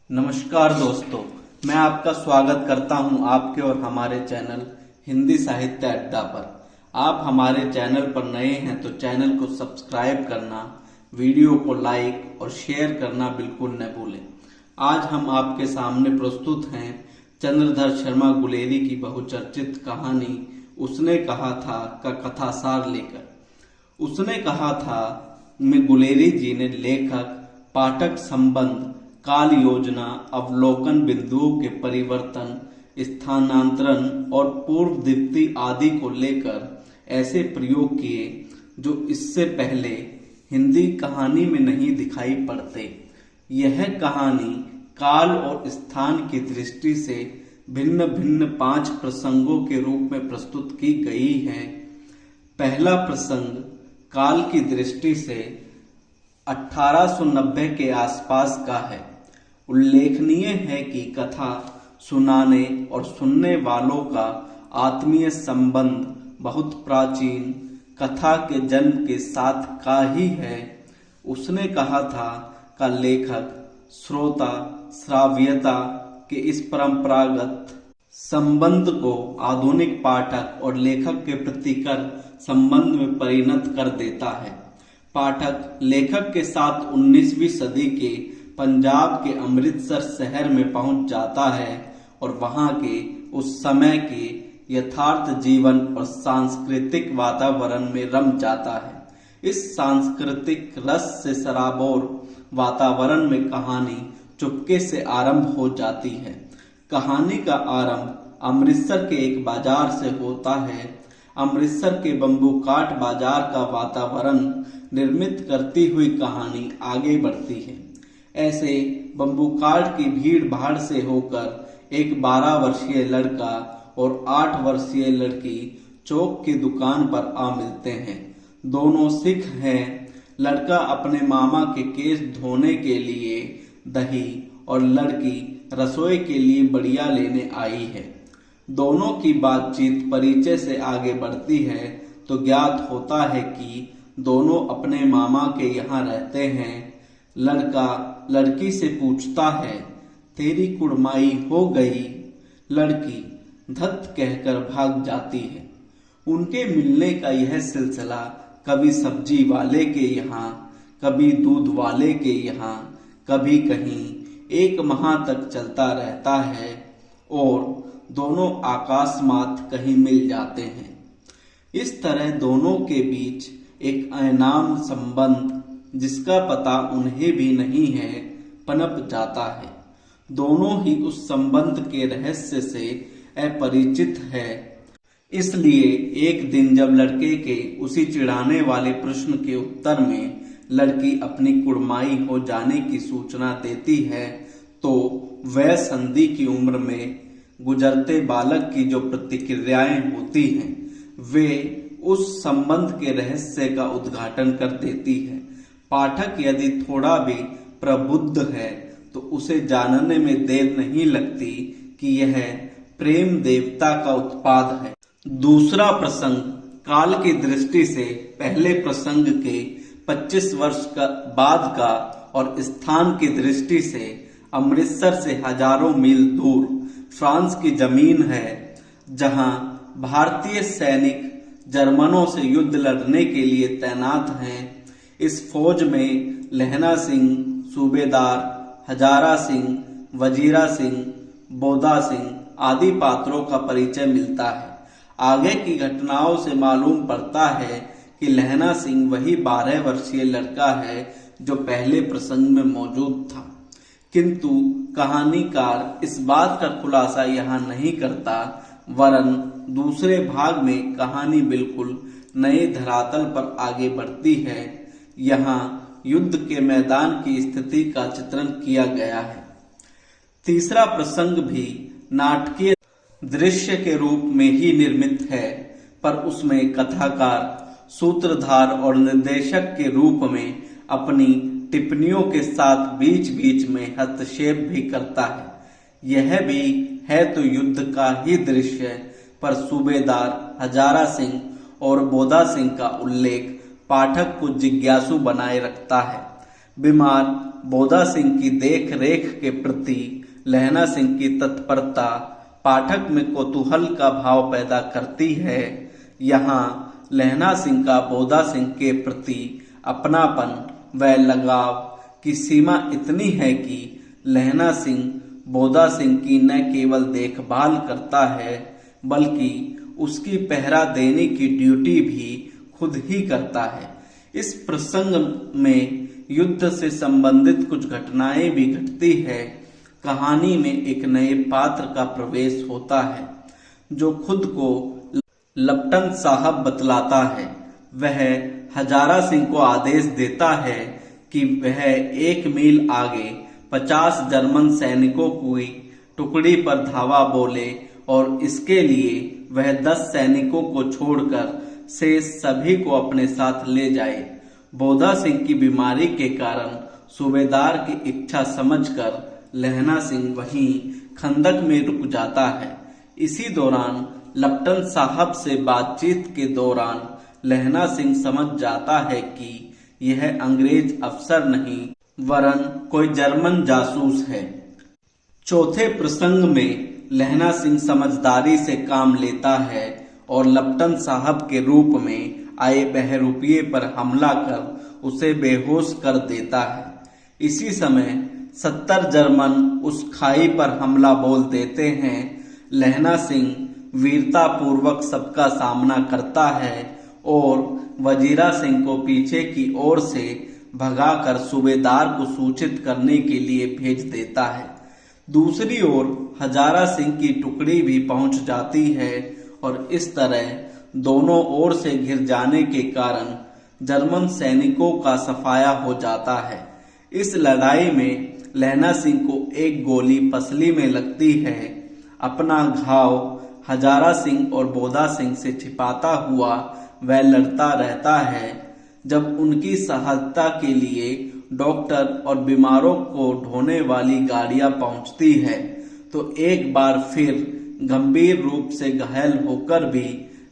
नमस्कार दोस्तों, मैं आपका स्वागत करता हूं आपके और हमारे चैनल हिंदी साहित्य अड्डा पर। आप हमारे चैनल पर नए हैं तो चैनल को सब्सक्राइब करना, वीडियो को लाइक और शेयर करना बिल्कुल न भूलें। आज हम आपके सामने प्रस्तुत हैं चंद्रधर शर्मा गुलेरी की बहुचर्चित कहानी उसने कहा था का कथासार लेकर। उसने कहा था में गुलेरी जी ने लेखक पाठक संबंध, काल योजना, अवलोकन बिंदुओं के परिवर्तन, स्थानांतरण और पूर्व दीप्ति आदि को लेकर ऐसे प्रयोग किए जो इससे पहले हिंदी कहानी में नहीं दिखाई पड़ते। यह कहानी काल और स्थान की दृष्टि से भिन्न भिन्न 5 प्रसंगों के रूप में प्रस्तुत की गई है। पहला प्रसंग काल की दृष्टि से 1890 के आसपास का है। उल्लेखनीय है कि कथा सुनाने और सुनने वालों का आत्मीय संबंध बहुत प्राचीन कथा के जन्म के साथ का ही है। उसने कहा था का लेखक श्रोता श्राव्यता के इस परंपरागत संबंध को आधुनिक पाठक और लेखक के प्रतिकर संबंध में परिणत कर देता है। पाठक लेखक के साथ 19वीं सदी के पंजाब के अमृतसर शहर में पहुंच जाता है और वहां के उस समय के यथार्थ जीवन और सांस्कृतिक वातावरण में रम जाता है। इस सांस्कृतिक रस से सराबोर वातावरण में कहानी चुपके से आरंभ हो जाती है। कहानी का आरंभ अमृतसर के एक बाजार से होता है। अमृतसर के बम्बू काट बाजार का वातावरण निर्मित करती हुई कहानी आगे बढ़ती है। ऐसे बम्बू काट की भीड़ भाड़ से होकर एक 12 वर्षीय लड़का और 8 वर्षीय लड़की चौक की दुकान पर आ मिलते हैं। दोनों सिख हैं। लड़का अपने मामा के केस धोने के लिए दही और लड़की रसोई के लिए बढ़िया लेने आई है। दोनों की बातचीत परिचय से आगे बढ़ती है तो ज्ञात होता है कि दोनों अपने मामा के यहाँ रहते हैं। लड़का लड़की से पूछता है, तेरी कुड़माई हो गई? लड़की धत कहकर भाग जाती है। उनके मिलने का यह सिलसिला कभी सब्जी वाले के यहाँ, कभी दूध वाले के यहाँ, कभी कहीं 1 माह तक चलता रहता है और दोनों आकाशमात कहीं मिल जाते हैं। इस तरह दोनों के बीच एक अनाम संबंध, जिसका पता उन्हें भी नहीं है, पनप जाता है। दोनों ही उस संबंध के रहस्य से अपरिचित है। इसलिए एक दिन जब लड़के के उसी चिढ़ाने वाले प्रश्न के उत्तर में लड़की अपनी कुड़माई हो जाने की सूचना देती है तो वह संधि की उम्र में गुजरते बालक की जो प्रतिक्रियाएं होती हैं वे उस संबंध के रहस्य का उद्घाटन कर देती है। पाठक यदि थोड़ा भी प्रबुद्ध है तो उसे जानने में देर नहीं लगती कि यह प्रेम देवता का उत्पाद है। दूसरा प्रसंग काल की दृष्टि से पहले प्रसंग के 25 वर्ष बाद का और स्थान की दृष्टि से अमृतसर से हजारों मील दूर फ्रांस की जमीन है, जहां भारतीय सैनिक जर्मनों से युद्ध लड़ने के लिए तैनात हैं। इस फौज में लहना सिंह, सूबेदार हजारा सिंह, वजीरा सिंह, बोदा सिंह आदि पात्रों का परिचय मिलता है। आगे की घटनाओं से मालूम पड़ता है कि लहना सिंह वही 12 वर्षीय लड़का है जो पहले प्रसंग में मौजूद था, किंतु कहानीकार इस बात का खुलासा यहाँ नहीं करता, वरन दूसरे भाग में कहानी बिल्कुल नए धरातल पर आगे बढ़ती है। यहाँ युद्ध के मैदान की स्थिति का चित्रण किया गया है। तीसरा प्रसंग भी नाटकीय दृश्य के रूप में ही निर्मित है, पर उसमें कथाकार सूत्रधार और निर्देशक के रूप में अपनी टिप्पणियों के साथ बीच बीच में हस्तक्षेप भी करता है। यह भी है तो युद्ध का ही दृश्य, पर सूबेदार हजारा सिंह और बोदा सिंह का उल्लेख पाठक को जिज्ञासु बनाए रखता है। बीमार बोधा सिंह की देख रेख के प्रति लहना सिंह की तत्परता पाठक में कौतूहल का भाव पैदा करती है। यहाँ लहना सिंह का बोधा सिंह के प्रति अपनापन व लगाव की सीमा इतनी है कि लहना सिंह बोधा सिंह की न केवल देखभाल करता है बल्कि उसकी पहरा देने की ड्यूटी भी खुद ही करता है। इस प्रसंग में युद्ध से संबंधित कुछ घटनाएं भी घटती है। कहानी में एक नए पात्र का प्रवेश होता है जो खुद को लपटन साहब बतलाता है। वह हजारा सिंह को आदेश देता है कि वह 1 मील आगे 50 जर्मन सैनिकों की टुकड़ी पर धावा बोले और इसके लिए वह 10 सैनिकों को छोड़कर शेष सभी को अपने साथ ले जाए। बोधा सिंह की बीमारी के कारण सूबेदार की इच्छा समझकर लहना सिंह वहीं खंदक में रुक जाता है। इसी दौरान लपटन साहब से बातचीत के दौरान लहना सिंह समझ जाता है कि यह अंग्रेज अफसर नहीं वरन कोई जर्मन जासूस है। चौथे प्रसंग में लहना सिंह समझदारी से काम लेता है और लपटन साहब के रूप में आए बहरूपिये पर हमला कर उसे बेहोश कर देता है। इसी समय 70 जर्मन उस खाई पर हमला बोल देते हैं। लहना सिंह वीरता पूर्वक सबका सामना करता है और वजीरा सिंह को पीछे की ओर से भगाकर सूबेदार को सूचित करने के लिए भेज देता है। दूसरी ओर हजारा सिंह की टुकड़ी भी पहुंच जाती है और इस तरह दोनों ओर से घिर जाने के कारण जर्मन सैनिकों का सफाया हो जाता है। इस लड़ाई में लहना सिंह को एक गोली पसली में लगती है। अपना घाव हजारा सिंह और बोधा सिंह से छिपाता हुआ वह लड़ता रहता है। जब उनकी सहायता के लिए डॉक्टर और बीमारों को ढोने वाली गाड़ियां पहुंचती है तो एक बार फिर गंभीर रूप से घायल होकर भी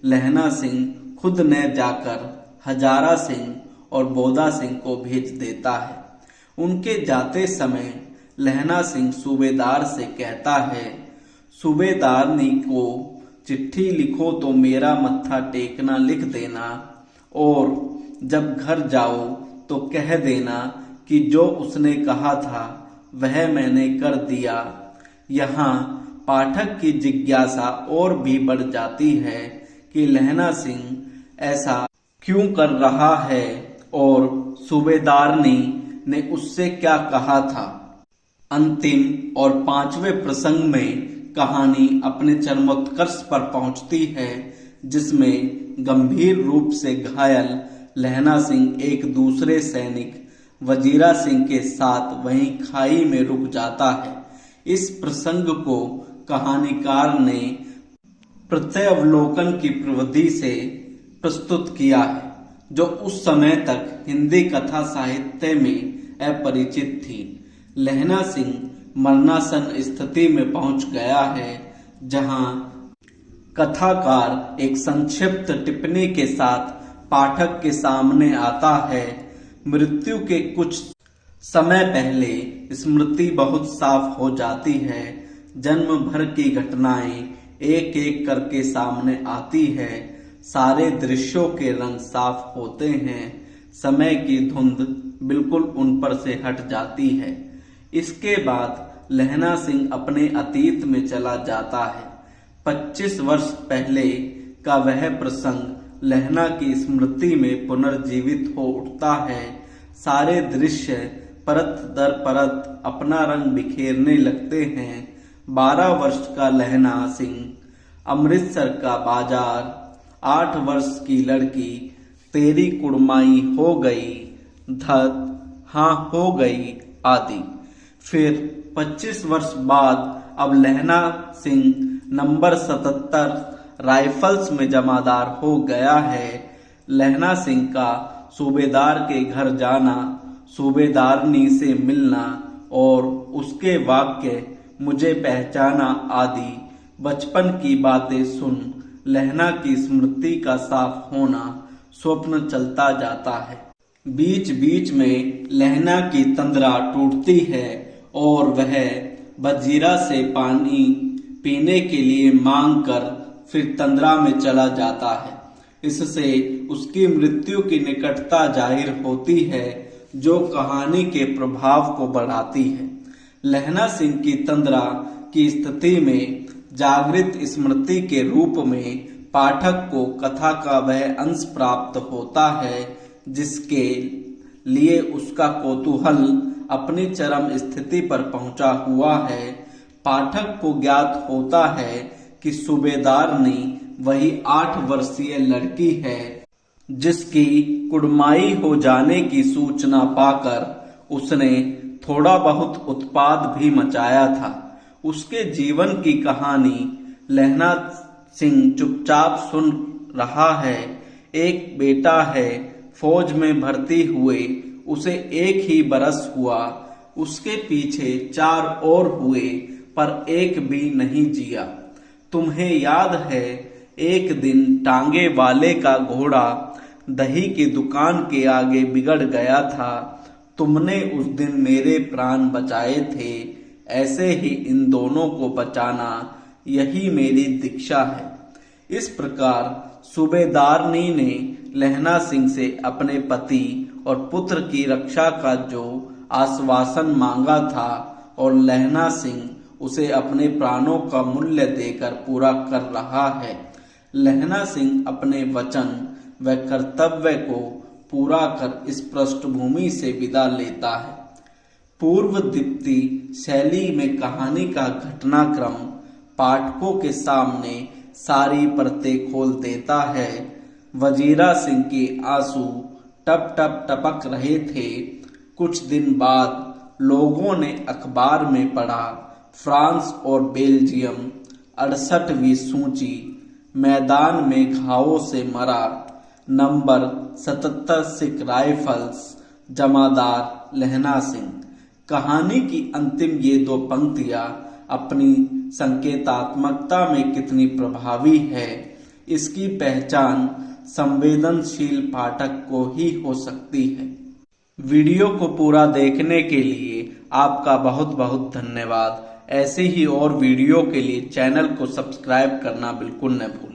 लहना सिंह खुद न जाकर हजारा सिंह और बोधा सिंह को भेज देता है। उनके जाते समय लहना सिंह सूबेदार से कहता है, सूबेदारनी को चिट्ठी लिखो तो मेरा मत्था टेकना लिख देना और जब घर जाओ तो कह देना कि जो उसने कहा था वह मैंने कर दिया। यहाँ पाठक की जिज्ञासा और भी बढ़ जाती है कि लहना सिंह ऐसा क्यों कर रहा है और सूबेदारनी ने उससे क्या कहा था। अंतिम और 5वें प्रसंग में कहानी अपने चरमोत्कर्ष पर पहुंचती है जिसमें गंभीर रूप से घायल लहना सिंह एक दूसरे सैनिक वजीरा सिंह के साथ वहीं खाई में रुक जाता है। इस प्रसंग को कहानीकार ने प्रत्यवलोकन की प्रविधि से प्रस्तुत किया है जो उस समय तक हिंदी कथा साहित्य में अपरिचित थी। लहना सिंह मरणासन स्थिति में पहुंच गया है जहां कथाकार एक संक्षिप्त टिप्पणी के साथ पाठक के सामने आता है। मृत्यु के कुछ समय पहले स्मृति बहुत साफ हो जाती है। जन्म भर की घटनाएं एक एक करके सामने आती है। सारे दृश्यों के रंग साफ होते हैं। समय की धुंध बिल्कुल उन पर से हट जाती है। इसके बाद लहना सिंह अपने अतीत में चला जाता है। 25 वर्ष पहले का वह प्रसंग लहना की स्मृति में पुनर्जीवित हो उठता है। सारे दृश्य परत दर परत अपना रंग बिखेरने लगते हैं। 12 वर्ष का लहना सिंह, अमृतसर का बाजार, 8 वर्ष की लड़की, तेरी कुड़माई हो गई, धत हाँ हो गई आदि। फिर 25 वर्ष बाद अब लहना सिंह नंबर 77 राइफल्स में जमादार हो गया है। लहना सिंह का सूबेदार के घर जाना, सूबेदारनी से मिलना और उसके वाक्य मुझे पहचाना आदि बचपन की बातें सुन लहना की स्मृति का साफ होना स्वप्न चलता जाता है। बीच बीच में लहना की तंद्रा टूटती है और वह वजीरा से पानी पीने के लिए मांग कर फिर तंद्रा में चला जाता है। इससे उसकी मृत्यु की निकटता जाहिर होती है, जो कहानी के प्रभाव को बढ़ाती है। लहना सिंह की तंद्रा की स्थिति में जागृत स्मृति के रूप में पाठक को कथा का वह अंश प्राप्त होता है जिसके लिए उसका कौतूहल अपनी चरम स्थिति पर पहुंचा हुआ है। पाठक को ज्ञात होता है कि सूबेदारनी वही 8 वर्षीय लड़की है जिसकी कुड़माई हो जाने की सूचना पाकर उसने थोड़ा बहुत उत्पाद भी मचाया था। उसके जीवन की कहानी लहना सिंह चुपचाप सुन रहा है। एक बेटा है, फौज में भर्ती हुए उसे 1 ही बरस हुआ। उसके पीछे 4 और हुए पर एक भी नहीं जिया। तुम्हें याद है, एक दिन टांगे वाले का घोड़ा दही की दुकान के आगे बिगड़ गया था। तुमने उस दिन मेरे प्राण बचाए थे। ऐसे ही इन दोनों को बचाना, यही मेरी दीक्षा है। इस प्रकार सूबेदारनी ने लहना सिंह से अपने पति और पुत्र की रक्षा का जो आश्वासन मांगा था और लहना सिंह उसे अपने प्राणों का मूल्य देकर पूरा कर रहा है। लहना सिंह अपने वचन व कर्तव्य को पूरा कर इस पृष्ठभूमि से विदा लेता है। पूर्व दीप्ति शैली में कहानी का घटनाक्रम पाठकों के सामने सारी परतें खोल देता है। वजीरा सिंह के आंसू टप टप टपक रहे थे। कुछ दिन बाद लोगों ने अखबार में पढ़ा, फ्रांस और बेल्जियम 68वीं सूची, मैदान में घावों से मरा, नंबर 77 सिख राइफल्स, जमादार लहना सिंह। कहानी की अंतिम ये 2 पंक्तियां अपनी संकेतात्मकता में कितनी प्रभावी है, इसकी पहचान संवेदनशील पाठक को ही हो सकती है। वीडियो को पूरा देखने के लिए आपका बहुत बहुत धन्यवाद। ऐसे ही और वीडियो के लिए चैनल को सब्सक्राइब करना बिल्कुल न भूलें।